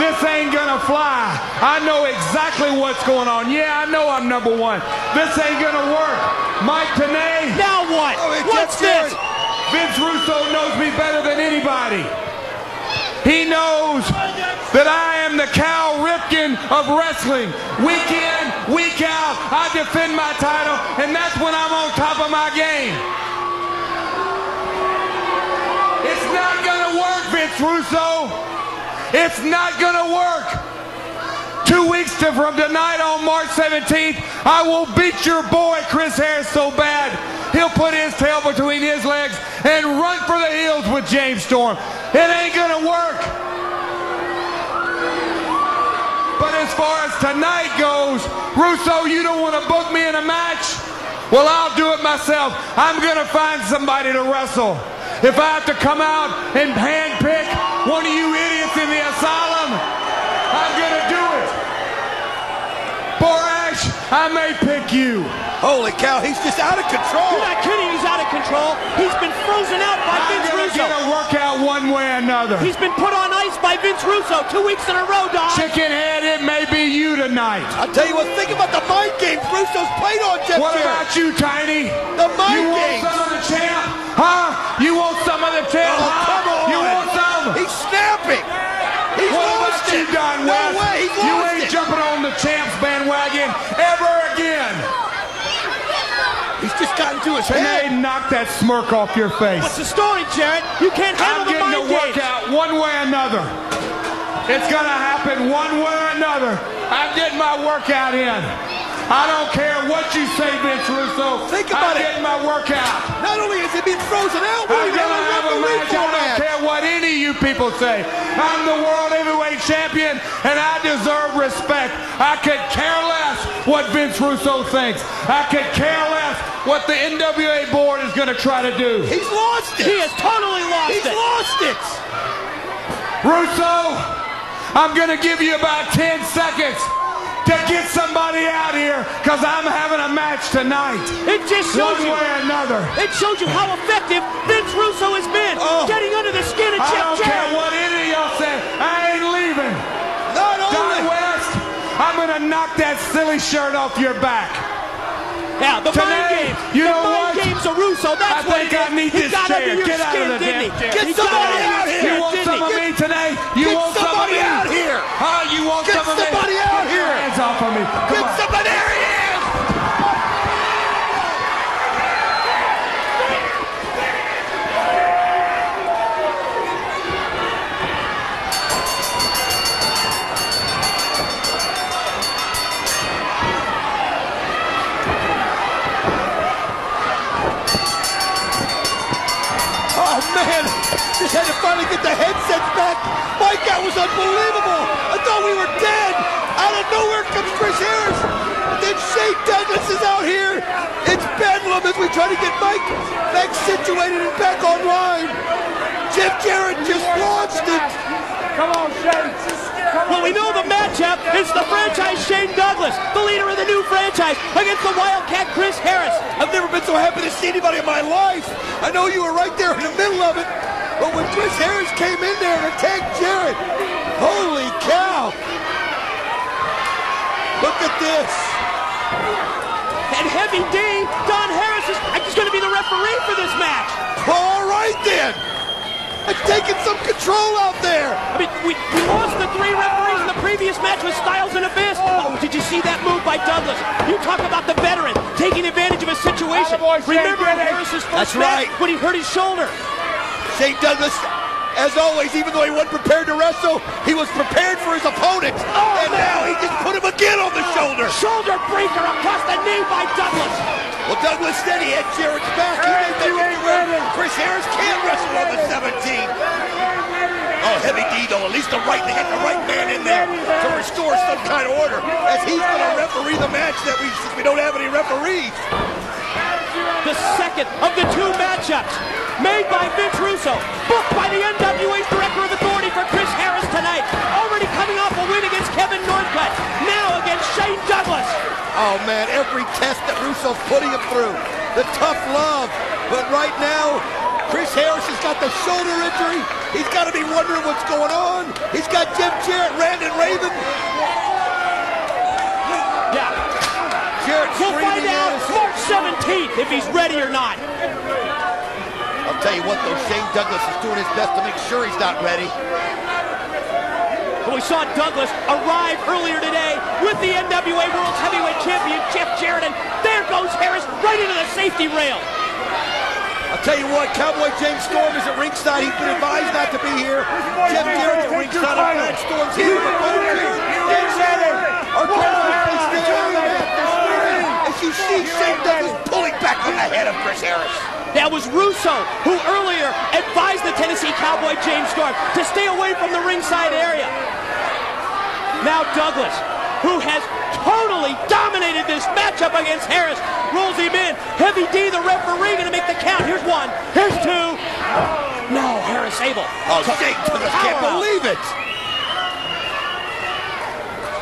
This ain't gonna fly. I know exactly what's going on. Yeah, I know I'm number one. This ain't gonna work. Mike Tenay. Now what? What's this? Vince Russo knows me better than anybody. He knows that I am the Cal Ripken of wrestling. Week in, week out, I defend my title, and that's when I'm on top of my game. It's not gonna work, Vince Russo. It's not gonna work. 2 weeks from tonight on March 17th, I will beat your boy Chris Harris so bad, he'll put his tail between his legs and run for the hills with James Storm. It ain't gonna work. But as far as tonight goes, Russo, you don't want to book me in a match? Well, I'll do it myself. I'm gonna find somebody to wrestle. If I have to come out and handpick one of you idiots in the asylum, I'm gonna do it. Borash, I may pick you. Holy cow, he's just out of control. You're not kidding, he's out of control. He's been frozen out by Vince Russo. I'm gonna get a workout one way or another. He's been put on ice by Vince Russo 2 weeks in a row, Dog. Chickenhead, it may be you tonight. I'll tell you what, think about the mind games Russo's played on Jeff What Jarrett. about you, Tiny? The mind You games. want some of the champ? Huh? You want some of the champ? Oh, come on. You want some? He's snapping. He's What lost about you, it. Don No West? way, he's You lost ain't it. jumping on the champs bandwagon ever again. He's just gotten to his Tenay, head. knock that smirk off your face. What's the story, Jarrett? You can't handle I'm the getting mind the games. workout one way or another. It's gonna happen one way or another. I'm getting my workout in. I don't care what you say, Vince Russo. Think about I'm it. getting my workout. Not only is he being frozen out, but I'm he's gonna have a referee match. I don't format. care what any of you people say. I'm the world heavyweight champion, and I deserve respect. I could care less what Vince Russo thinks. I could care less what the NWA board is gonna try to do. He's lost it. He has totally lost He's it. lost it. Russo, I'm gonna give you about 10 seconds to get somebody out here, because I'm having a match tonight. It just shows One you. way or another. It shows you how effective Vince Russo has been. Oh. Getting under the skin of I Jeff don't Jarrett. care what any of y'all say. I ain't leaving. Not Don only. West, I'm gonna knock that silly shirt off your back. Yeah, the Tenay, mind games. you the know mind what? games of Russo. That's I what think it I is. need He this got chair. under your Get out skin, of the didn't he? damn chair. Get He got somebody under your out here. skin, You want didn't some he? of me today? You Get want some of somebody me? out here. Huh? You want Get some of me? somebody out Get here. your hands off of me. Come Get on. somebody. There he is. Oh man, just had to finally get the headsets back. Mike, that was unbelievable. I thought we were dead. Out of nowhere comes Chris Harris. Then Shane Douglas is out here. It's bedlam as we try to get Mike back situated and back online. Jeff Jarrett just launched it. Come on, Shane. Well, we know the matchup is the franchise Shane Douglas, the leader of the new franchise, against the Wildcat Chris Harris. I've never been so happy to see anybody in my life. I know you were right there in the middle of it, but when Chris Harris came in there and attacked Jarrett, holy cow. Look at this. And Heavy D, Don Harris, is going to be the referee for this match. All right then. It's taking some control out there. I mean, we lost the 3 referees in the previous match with Styles and Abyss. Oh, did you see that move by Douglas? You talk about the veteran taking advantage of a situation. Attaboy, Shane, Remember get it. Harris's That's first match right. when he hurt his shoulder? Shane Douglas, as always, even though he wasn't prepared to wrestle, he was prepared for his opponent. Oh, and man. now he just put him again on the shoulder. Shoulder breaker across the knee by Douglas. Well, Douglas said he had Jarrett's back. He may make it ready. Chris Harris can't wrestle on the 17th. Oh, Heavy D, though, at least the right to get the right man in there to restore some kind of order, as he's going to referee the match that since we don't have any referees. The second of the 2 matchups made by Vince Russo, booked by the NWA Director of Authority for Chris Harris tonight. Already coming off a win against Kevin Northcutt, now against Shane Douglas. Oh, man, every test that Russo's putting him through. The tough love. But right now, Chris Harris has got the shoulder injury. He's got to be wondering what's going on. He's got Jeff Jarrett, Randon Raven. Yeah. Jarrett We'll find out March 17th if he's ready or not. I'll tell you what, though, Shane Douglas is doing his best to make sure he's not ready. But we saw Douglas arrive earlier today with the NWA World Heavyweight Champion Jeff Jarrett, and there goes Harris right into the safety rail. I'll tell you what, Cowboy James Storm is at ringside. He's been advised not to be here. Jeff Jarrett at ringside. I'm glad Storm's here. But both here, are trying to stay out of the match. As you see, Shane Douglas pulling back on the head of Chris Harris. That was Russo, who earlier advised the Tennessee Cowboy James Storm to stay away from the ringside area. Now Douglas, who has totally dominated this matchup against Harris, rolls him in. Heavy D, the referee, going to make the count. Here's one. Here's two. No, Harris able. Oh, Shane Douglas can't believe it.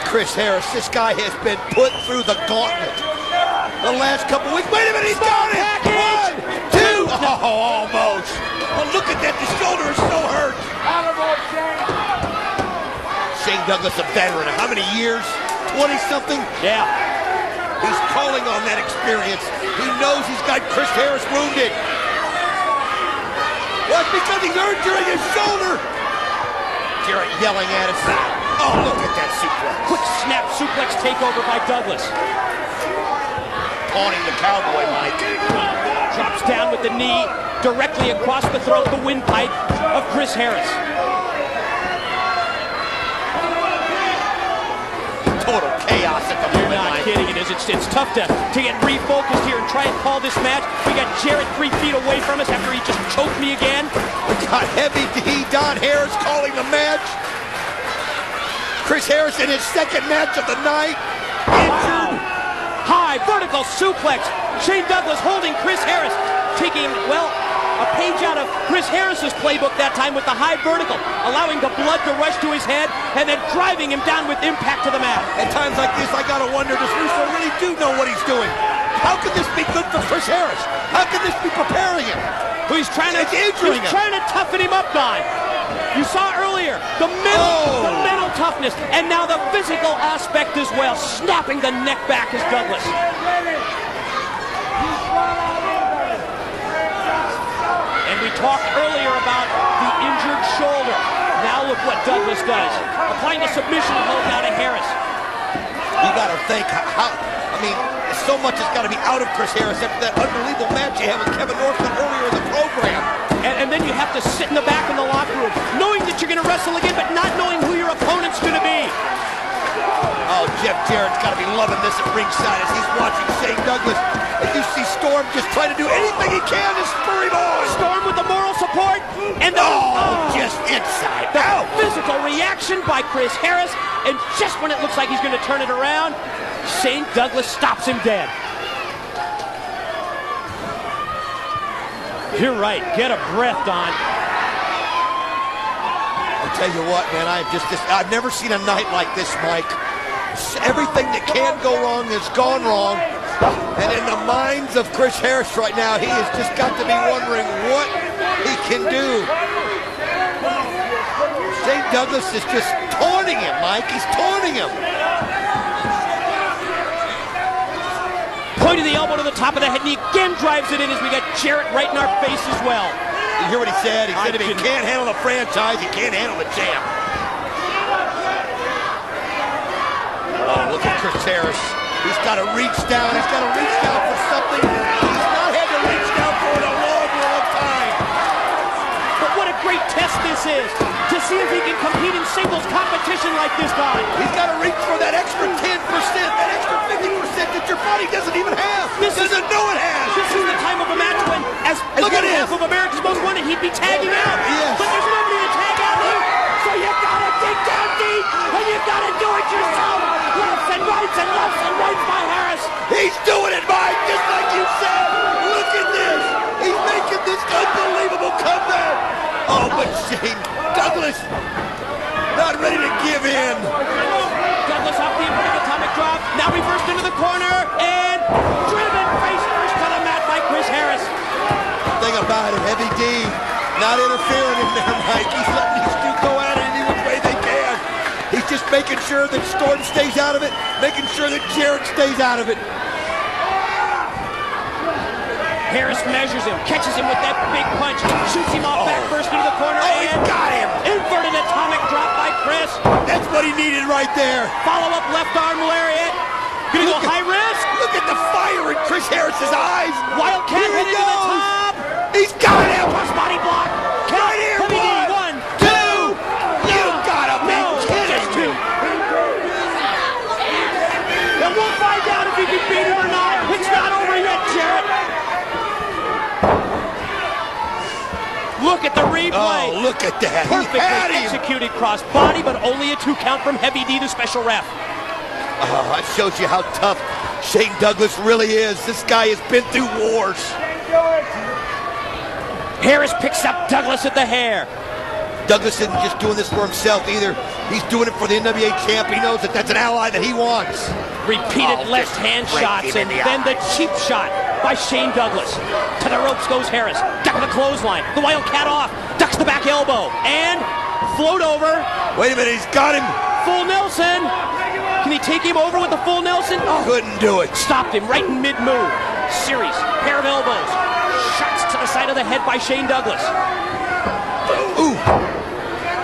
Chris Harris, this guy has been put through the gauntlet the last couple weeks. Wait a minute, he's got it. One, two. Oh, almost. But look at that. The shoulder is so hurt. Shane Douglas, a veteran. How many years? 20-something? Yeah. He's calling on that experience. He knows he's got Chris Harris wounded. Well, it's because he's hurt during his shoulder. Jarrett yelling at us. Oh, look at that suplex. Quick snap suplex takeover by Douglas. Taunting the Cowboy, Mike. Drops down with the knee directly across the throat, the windpipe of Chris Harris. Total chaos at the moment. You're not kidding, it is. It's tough to get refocused here and try and call this match. We got Jarrett 3 feet away from us after he just choked me again. We got Heavy D, Don Harris calling the match. Chris Harris in his second match of the night. Injured. High vertical suplex. Shane Douglas holding Chris Harris, taking, well, a page out of Chris Harris's playbook that time with the high vertical, allowing the blood to rush to his head and then driving him down with impact to the mat. At times like this, I gotta wonder, does Russo really do know what he's doing? How could this be good for Chris Harris? How could this be preparing him? He's trying to toughen him up, Don. You saw earlier the mental toughness, and now the physical aspect as well, snapping the neck back as Douglas. And we talked earlier about the injured shoulder. Now look what Douglas does, applying the submission hold now to Harris. You gotta think how. I mean, so much has got to be out of Chris Harris after that unbelievable match you had with Kevin Northman earlier in the program. And then you have to sit in the back in the locker room, knowing that you're going to wrestle again, but not knowing who your opponent's going to be. Oh, Jeff Jarrett's got to be loving this at ringside as he's watching Shane Douglas. And you see Storm just trying to do anything he can to spur him on. Storm with the moral support, and just inside out. Physical reaction by Chris Harris, and just when it looks like he's going to turn it around, Shane Douglas stops him dead. You're right. Get a breath, Don. I'll tell you what, man. I've never seen a night like this, Mike. Everything that can go wrong has gone wrong. And in the minds of Chris Harris right now, he has just got to be wondering what he can do. Shane Douglas is just taunting him, Mike. He's taunting him. Point of the elbow to the top of the head, and he again drives it in as we got Jarrett right in our face as well. You hear what he said? He said if he can't handle the franchise, he can't handle the champ. Oh, look at Chris Harris. He's got to reach down. He's got to reach down for something he's not had to reach down for in a long, long time. But what a great test this is, to see if he can compete in singles competition like this guy. He's got to reach for that extra 10%, that extra 50% that your body doesn't even have. Doesn't know it has. This is the time of a match when, as one half of America's Most Wanted, he'd be tagging out. Yes. But there's nobody to tag out here. So you gotta dig down deep, and you gotta do it yourself. Lefts and rights and lefts and rights by Harris. He's doing it, Mike, just like you said. Look at this. He's making this unbelievable comeback. Oh, but Shane Douglas not ready to give in. Douglas off the inverted atomic drop. Now reversed into the corner and driven face first to the mat by Chris Harris. The thing thing about it, Heavy D not interfering in there, Mike. He's letting these two go at it any which way they can. He's just making sure that Storm stays out of it, making sure that Jarrett stays out of it. Harris measures him, catches him with that big punch, shoots him off back first into the corner, and he got him! Inverted atomic drop by Chris. That's what he needed right there. Follow-up left arm lariat. Gonna go high risk. Look at the fire in Chris Harris's eyes. Wildcat headed to the top. He's got him. Crossbody block. Count. Right here. Heavy D. 1, 2. You gotta be kidding. Just 2. And we'll find out if he can beat him or not. It's not over yet, Jarrett. Look at the replay. Oh, look at that. Perfectly executed crossbody, but only a 2 count from Heavy D, the special ref. Oh, that shows you how tough Shane Douglas really is. This guy has been through wars. Harris picks up Douglas at the hair. Douglas isn't just doing this for himself either. He's doing it for the NWA champ. He knows that that's an ally that he wants. Repeated left hand shots and then the cheap shot by Shane Douglas. To the ropes goes Harris. Duck the clothesline. The Wildcat off. Ducks the back elbow. And float over. Wait a minute, he's got him. Full Nelson. Can he take him over with the full Nelson? Oh. Couldn't do it. Stopped him right in mid-move. Series. Pair of elbows. Shots to the side of the head by Shane Douglas. Ooh.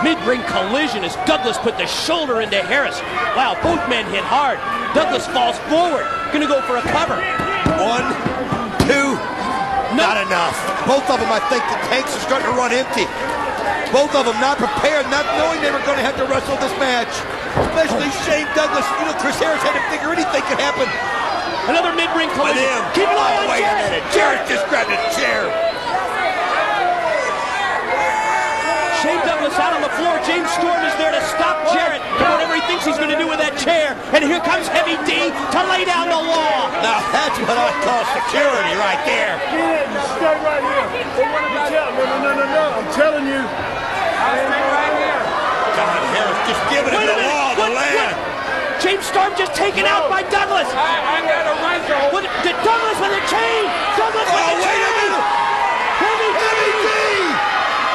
Mid-ring collision as Douglas put the shoulder into Harris. Wow, both men hit hard. Douglas falls forward. Gonna go for a cover. 1, 2. Not enough. Both of them, I think, the tanks are starting to run empty. Both of them not prepared, not knowing they were going to have to wrestle this match. Especially Shane Douglas. You know, Chris Harris had to figure anything could happen. Another mid-ring collision. Keep an eye on Wait a Jarrett. minute. Jarrett just grabbed a chair. Shane Douglas out on the floor. James Storm is there to stop Jarrett. Whatever he thinks he's going to do with that chair. And here comes Heavy D to lay down the law. Now that's what I call security right there. Get it and stay right here. They want to tell. No. I'm telling you. I'll stay right here. God, Harris just giving him the law of the land. James Storm just taken out by Douglas. I got a right though. Did Douglas with a chain. Douglas with a chain. Wait a minute. Heavy D.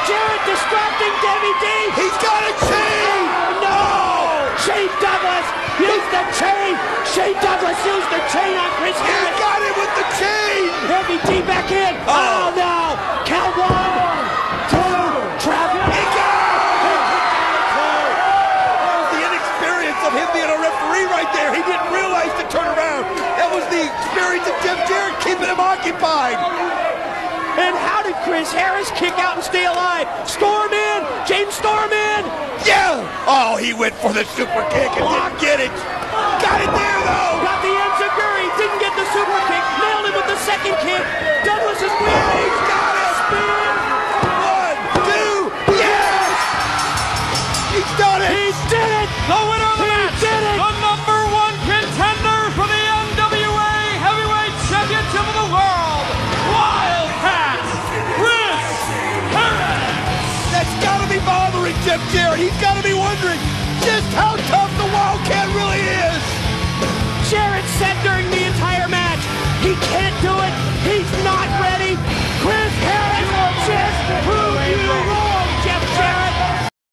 Jarrett distracting Heavy D. He's got a chain. No. Shane Douglas used the chain. Shane Douglas used the chain on Chris Harris. He got him with the chain. Heavy D back in. Oh no. Count 1, 2. Trap. He got the inexperience of him being a referee right there. He didn't realize to turn around. That was the experience of Jeff Jarrett keeping him occupied. And how did Chris Harris kick out and stay alive? Storm in! James Storm in! Yeah! Oh, he went for the super kick and didn't get it. Got it there, though! Got the enziguri, didn't get the super kick, nailed him with the second kick. Douglas is winning. He's got it! Spin! 1, 2, yes! He's done it! He did it! The winner of the match, did it! the #1 contender for the NWA Heavyweight Championship of the World, Wildcat, Chris Harris! That's gotta be bothering Jeff Jarrett. He's gotta be wondering just how tough the Wildcat really